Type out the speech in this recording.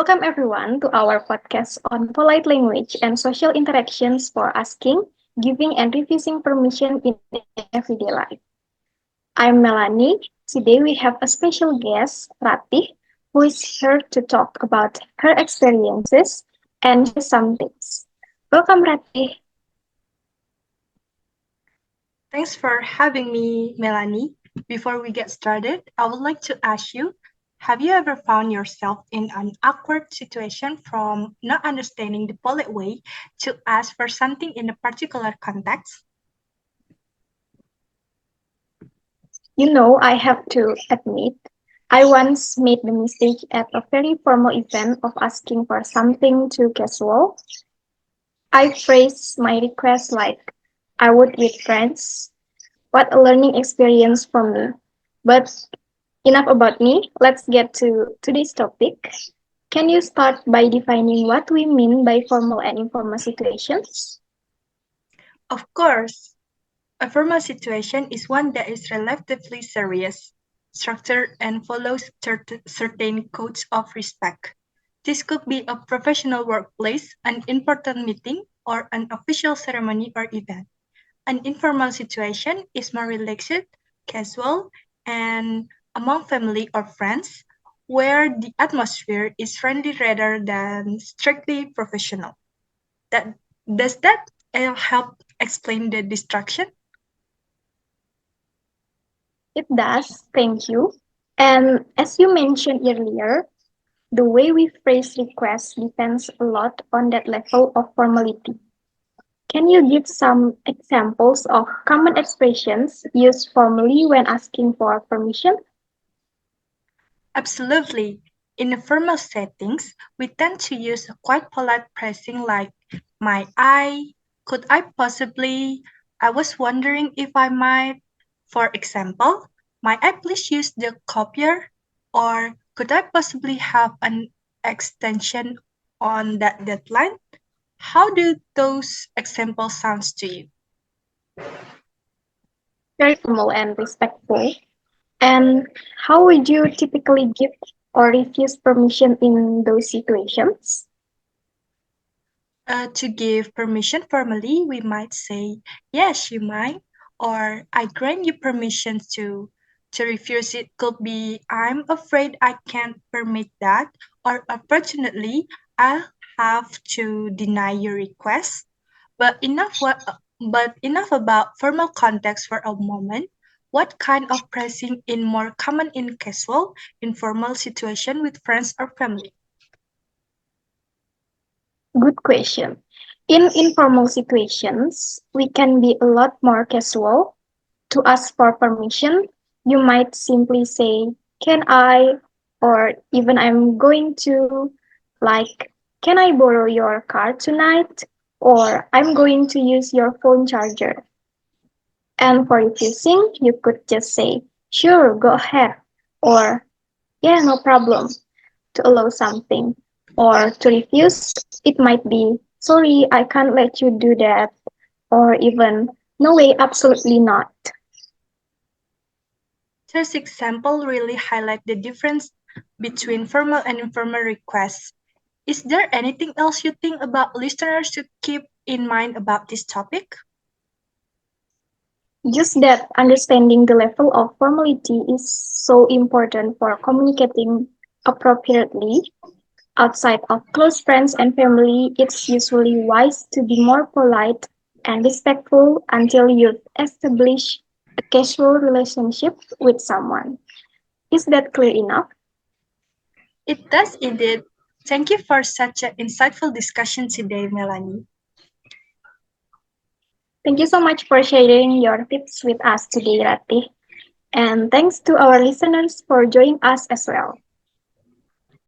Welcome everyone to our podcast on polite language and social interactions for asking, giving, and refusing permission in everyday life. I'm Melani. Today we have a special guest, Ratih, who is here to talk about her experiences and share some tips. Welcome, Ratih. Thanks for having me, Melanie. Before we get started, I would like to ask you, have you ever found yourself in an awkward situation from not understanding the polite way to ask for something in a particular context? I have to admit, I once made the mistake at a very formal event of asking for something too casual. I phrased my request like I would with friends. What a learning experience for me. But enough about me. Let's get to today's topic. Can you start by defining what we mean by formal and informal situations? Of course, a formal situation is one that is relatively serious, structured, and follows certain codes of respect. This could be a professional workplace, an important meeting, or an official ceremony or event. An informal situation is more relaxed, casual, and among family or friends, where the atmosphere is friendly rather than strictly professional. That does that help explain the distraction? It does, thank you. And as you mentioned earlier, the way we phrase requests depends a lot on that level of formality. Can you give some examples of common expressions used formally when asking for permission? Absolutely. In the formal settings, we tend to use a quite polite phrasing like "might I," "could I possibly," "I was wondering if I might." For example, "might I please use the copier?" or "could I possibly have an extension on that deadline?" How do those examples sound to you? Very formal and respectful. And how would you typically give or refuse permission in those situations? To give permission formally, we might say, "Yes, you might," or "I grant you permission to." To refuse it could be, "I'm afraid I can't permit that," or "Unfortunately, I'll have to deny your request." But enough about formal context for a moment. What kind of pressing in more common in casual, informal situation with friends or family? Good question. In informal situations, we can be a lot more casual. To ask for permission, you might simply say, can I? Or even I'm going to, like, can I borrow your car tonight? Or I'm going to use your phone charger. And for refusing, you could just say, sure, go ahead. Or, yeah, no problem, to allow something. Or to refuse, it might be, sorry, I can't let you do that. Or even, no way, absolutely not. This example really highlight the difference between formal and informal requests. Is there anything else you think about listeners should keep in mind about this topic? Just that understanding the level of formality is so important for communicating appropriately. Outside of close friends and family, it's usually wise to be more polite and respectful until you've established a casual relationship with someone. Is that clear enough? It does indeed. Thank you for such an insightful discussion today, Melanie. Thank you so much for sharing your tips with us today, Ratih. And thanks to our listeners for joining us as well.